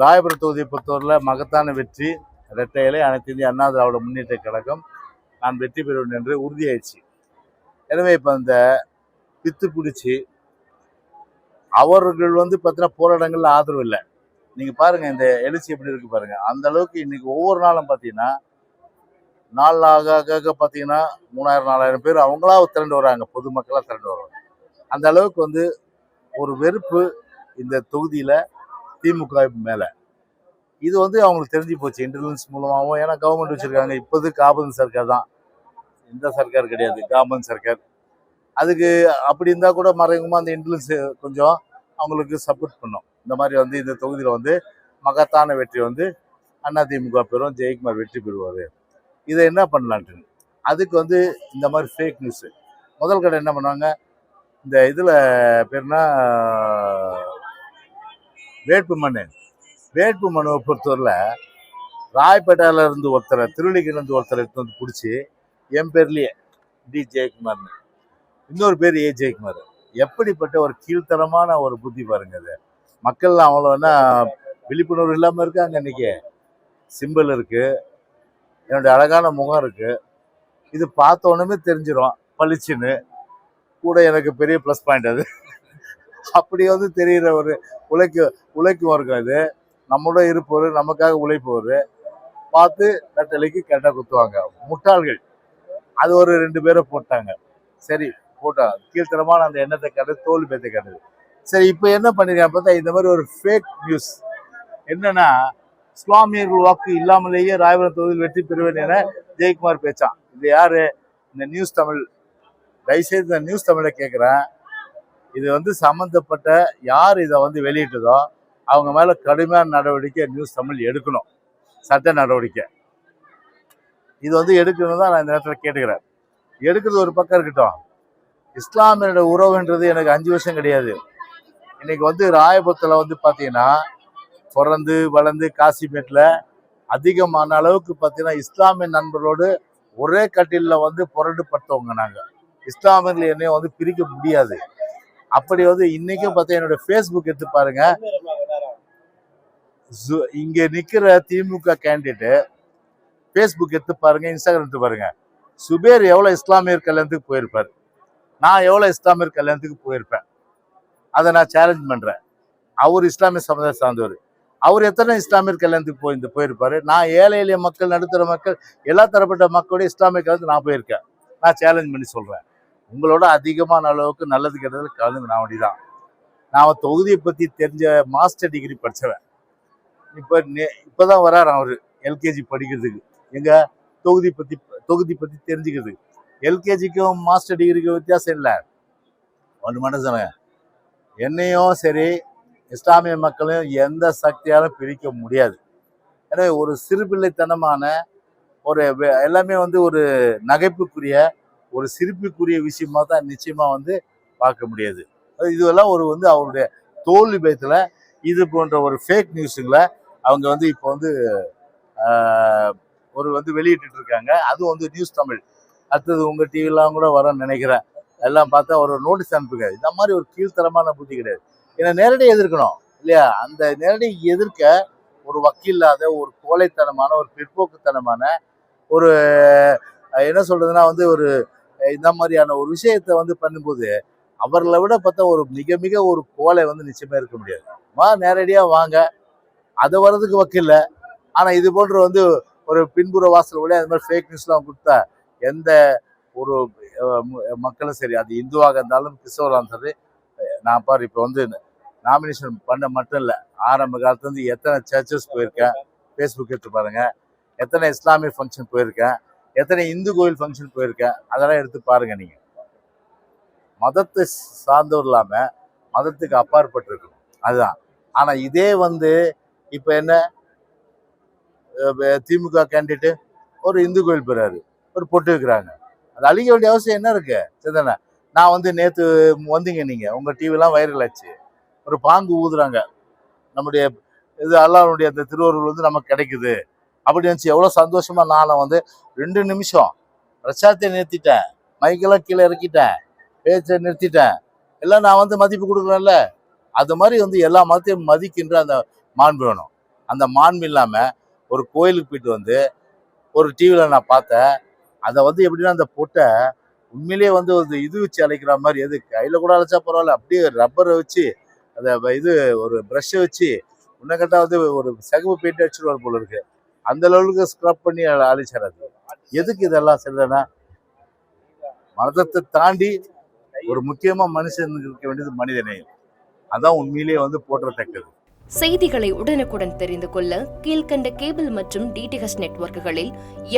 ராயபுரம் தொகுதியை பொறுத்தவரையில் மகத்தான வெற்றி. இரட்டை இலை அனைத்து இந்திய அண்ணா திராவிட முன்னேற்ற கழகம் நான் வெற்றி பெறுவேன் என்று உறுதியாயிடுச்சு. எனவே இப்போ அந்த பித்து பிடிச்சி அவர்கள் பார்த்தீங்கன்னா போராட்டங்கள்ல ஆதரவு இல்லை. நீங்க பாருங்க இந்த எழுச்சி எப்படி இருக்கு பாருங்க. அந்த அளவுக்கு இன்னைக்கு ஒவ்வொரு நாளும் பார்த்தீங்கன்னா நாள் ஆக பார்த்தீங்கன்னா 3000-4000 பேர் அவங்களா திரண்டு வராங்க, பொதுமக்களா திரண்டு வராங்க. அந்த அளவுக்கு ஒரு வெறுப்பு இந்த தொகுதியில திமுக மேல. இது அவங்களுக்கு தெரிஞ்சு போச்சு இன்டெலிஜென்ஸ் மூலமாகவும். ஏன்னா கவர்மெண்ட் வச்சிருக்காங்க. இப்போது காபந்து சர்க்கார் தான், இந்த சர்க்கார் கிடையாது, காபந்து சர்க்கார். அதுக்கு அப்படி இருந்தா கூட மறைமுகமா அந்த இன்டெலிஜென்ஸ் கொஞ்சம் அவங்களுக்கு சப்போர்ட் பண்ணும். இந்த மாதிரி இந்த தொகுதியில மகத்தான வெற்றி அதிமுக பெறும், ஜெயக்குமார் வெற்றி பெறுவாரு. இதை என்ன பண்ணலான்ட்டு அதுக்கு இந்த மாதிரி ஃபேக் நியூஸ் முதல் கடை என்ன பண்ணுவாங்க, இந்த இதுல பேர்னா வேட்பு மனுவை பொறுத்தவரையில் ராயப்பேட்டால இருந்து ஒருத்தரை, திருவள்ளிக்கேணில இருந்து ஒருத்தரை எடுத்து பிடிச்சி என் பேர்லயே டி ஜெயக்குமார்னு, இன்னொரு பேர் ஏ ஜெயக்குமார். எப்படிப்பட்ட ஒரு கீழ்த்தரமான ஒரு புத்தி பாருங்க. அது மக்கள்லாம் அவ்வளோன்னா விழிப்புணர்வு இல்லாமல் இருக்காங்க. இன்னைக்கு சிம்பிள் இருக்கு, என்னுடைய அழகான முகம் இருக்கு, இது பார்த்த உடனே தெரிஞ்சிடும் பளிச்சுன்னு. கூட எனக்கு பெரிய ப்ளஸ் பாயிண்ட் அது. அப்படி தெரிகிற ஒரு உழைக்கும் இருக்கும். அது நம்மளோட இருப்பவர், நமக்காக உழைப்பவர் பார்த்து நட்டலைக்கு கரெக்டாக குத்துவாங்க. முட்டாள்கள் அது ஒரு 2 பேரை போட்டாங்க. சரி போட்டாங்க, கீழ்த்தரமான அந்த எண்ணத்தை காட்டுது, தோல்வி பேத்தை காட்டுது. சரி இப்போ என்ன பண்ணிருக்காங்க பார்த்தா இந்த மாதிரி ஒரு ஃபேக் நியூஸ் என்னன்னா, இஸ்லாமியர்கள் வாக்கு இல்லாமலேயே ராயபுரம் தொகுதியில் வெற்றி பெறுவேன் என ஜெயக்குமார் பேச்சான். இது யாரு? இந்த நியூஸ் தமிழ். தயவுசெய்து இந்த நியூஸ் தமிழை கேட்குறேன். இது சம்மந்தப்பட்ட யார் இதை வெளியிட்டதோ அவங்க மேல கடுமையான நடவடிக்கை நியூஸ் தமிழ் எடுக்கணும், சட்ட நடவடிக்கை. இது எடுக்கணும் தான் நான் இந்த நேரத்தில் கேட்டுக்கிறேன். எடுக்கிறது ஒரு பக்கம் இருக்கட்டும், இஸ்லாமியோட உறவுன்றது எனக்கு 5 வருஷம் கிடையாது. இன்னைக்கு ராயபுரத்தில் பார்த்தீங்கன்னா பிறந்து வளர்ந்து காசிமேட்டில் அதிகமான அளவுக்கு பார்த்தீங்கன்னா இஸ்லாமிய நண்பர்களோடு ஒரே கட்டிலில் புரண்டு படுத்தவங்க நாங்கள். இஸ்லாமியர்கள் என்னையும் பிரிக்க முடியாது. அப்படி இன்னைக்கும் பார்த்தா என்னோட ஃபேஸ்புக் எடுத்து பாருங்க, இங்க நிக்கிற திமுக கேண்டிடேட்டு ஃபேஸ்புக் எடுத்து பாருங்க, இன்ஸ்டாகிராம் எடுத்து பாருங்க. சுபேர் எவ்வளவு இஸ்லாமியர் கல்யாணத்துக்கு போயிருப்பார், நான் எவ்வளவு இஸ்லாமியர் கல்யாணத்துக்கு போயிருப்பேன். அதை நான் சேலஞ்ச் பண்றேன். அவர் இஸ்லாமிய சமுதாயம் சார்ந்தவர். அவர் எத்தனை இஸ்லாமியர் கல்யாணத்துக்கு போயிருப்பாரு. நான் ஏழை எளிய மக்கள், நடுத்தர மக்கள், எல்லா தரப்பட்ட மக்களோட இஸ்லாமிய கல்யாணத்துக்கு நான் போயிருக்கேன். நான் சேலஞ்ச் பண்ணி சொல்றேன். உங்களோட அதிகமான அளவுக்கு நல்லது கெட்டது கலந்து நான் வேண்டிதான். நான் தொகுதியை பத்தி தெரிஞ்ச மாஸ்டர் டிகிரி படிச்சவன். இப்பதான் வராரு அவரு எல்கேஜி படிக்கிறதுக்கு. எங்க தொகுதி பத்தி தெரிஞ்சுக்கிறது. எல்கேஜிக்கும் மாஸ்டர் டிகிரிக்கும் வித்தியாசம் இல்லை. ஒன்று மட்டும் சொன்னேன், என்னையும் சரி இஸ்லாமிய மக்களையும் எந்த சக்தியாலும் பிரிக்க முடியாது. எனவே ஒரு சிறுபிள்ளைத்தனமான ஒரு எல்லாமே ஒரு நகைப்புக்குரிய ஒரு சிரிப்புக்குரிய விஷயமா தான் நிச்சயமா பார்க்க முடியாது. இதுவெல்லாம் அவருடைய தோல்வி பயத்துல இது போன்ற ஒரு ஃபேக் நியூஸுங்களை அவங்க இப்போ ஒரு வெளியிட்டு இருக்காங்க. அது நியூஸ் தமிழ். அடுத்தது உங்க டிவிலாம் கூட வரன்னு நினைக்கிறேன். எல்லாம் பார்த்தா ஒரு நோட்டீஸ் அனுப்புங்க. இந்த மாதிரி ஒரு கீழ்த்தரமான புத்தி கிடையாது. ஏன்னா நேரடியாக எதிர்க்கணும் இல்லையா? அந்த நேரடி எதிர்க்க ஒரு வக்கீல்லாத, ஒரு கோழைத்தனமான, ஒரு பிற்போக்குத்தனமான ஒரு என்ன சொல்றதுன்னா ஒரு இந்த மாதிரியான ஒரு விஷயத்த பண்ணும்போது அவர்களை விட பார்த்தா ஒரு மிக மிக ஒரு கோலை நிச்சயமா இருக்க முடியாது. நேரடியா வாங்க, அதை வர்றதுக்கு வக்கில்ல. ஆனா இது போன்ற ஒரு பின்புற வாசல் வழியா அது மாதிரி ஃபேக் நியூஸ்லாம் கொடுத்தா எந்த ஒரு மக்களும் சரி, அது இந்துவாக இருந்தாலும் கிறிஸ்தவராக இருந்தாலும் சரி. நான் பாரு இப்போ நாமினேஷன் பண்ண மட்டும் இல்லை, ஆரம்ப காலத்துலேருந்து எத்தனை சர்ச்சஸ் போயிருக்கேன், ஃபேஸ்புக் எடுத்து பாருங்க. எத்தனை இஸ்லாமிய ஃபங்க்ஷன் போயிருக்கேன், எத்தனை இந்து கோயில் ஃபங்க்ஷன் போயிருக்கேன், அதெல்லாம் எடுத்து பாருங்க. நீங்க மதத்தை சார்ந்தவர் இல்லாம மதத்துக்கு அப்பாற்பட்டு இருக்கணும், அதுதான். ஆனா இதே இப்ப என்ன, திமுக கேண்டிடேட் ஒரு இந்து கோயில் போறாரு, ஒரு பொட்டு வைக்கிறாங்க. அது அழிக்க வேண்டிய அவசியம் என்ன இருக்கு? சரிதானே? நான் நேத்து வந்தீங்க நீங்க, உங்க டிவிலாம் வைரல் ஆச்சு. ஒரு பாங்கு ஊதுறாங்க, நம்முடைய இது அல்லாஹ்வுடைய அந்த திருவருள் நமக்கு கிடைக்குது அப்படி இருந்துச்சு. எவ்வளவு சந்தோஷமா நானும் 2 நிமிஷம் பிரச்சாரத்தை நிறுத்திட்டேன், மைக்கெல்லாம் கீழே இறக்கிட்டேன், பேச்சை நிறுத்திட்டேன். எல்லாம் நான் மதிப்பு கொடுக்குறேன்ல. அது மாதிரி எல்லா மதத்தையும் மதிக்கின்ற அந்த மாண்பு வேணும். அந்த மாண்பு இல்லாமல் ஒரு கோயிலுக்கு போயிட்டு வந்து ஒரு டிவியில் நான் பார்த்தேன். அதை வந்து எப்படின்னா அந்த பொட்டை உண்மையிலேயே வந்து ஒரு இது வச்சு அழைக்கிற மாதிரி, எது கையில் கூட அழைச்சா பரவாயில்ல, அப்படியே ரப்பரை வச்சு அதை இது ஒரு ப்ரஷ்ஷை வச்சு இன்னும் கேட்டால் வந்து ஒரு சகப்பு பெயிண்ட் அடிச்சுடுவார் போல இருக்கு. அந்த லெவலுக்கு ஸ்க்ரப் பண்ணி அழிச்சார். அது எதுக்கு இதெல்லாம் சொல்றேன்னா, மதத்தை தாண்டி ஒரு முக்கியமா மனுஷனுக்கு இருக்க வேண்டியது மனிதநேயம். அதான் உண்மையிலேயே வந்து போற்றத்தக்கது. செய்திகளை உடனுக்குடன் தெரிந்து கொள்ள கீழ்கண்ட கேபிள் மற்றும் டிடிஹெச் நெட்வொர்க்குகளில்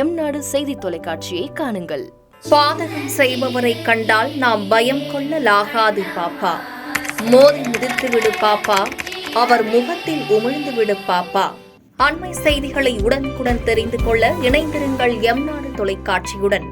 எம் நாடு செய்தி தொலைக்காட்சியை காணுங்கள். பாதகம் செய்பவரை கண்டால் நாம் பயம் கொள்ளலாகாது பாப்பா. மோதி மிதித்து விடு பாப்பா, அவர் முகத்தில் உமிழ்ந்து விடு பாப்பா. அண்மை செய்திகளை உடனுக்குடன் தெரிந்து கொள்ள இணைந்திருங்கள் எம் நாடு தொலைக்காட்சியுடன்.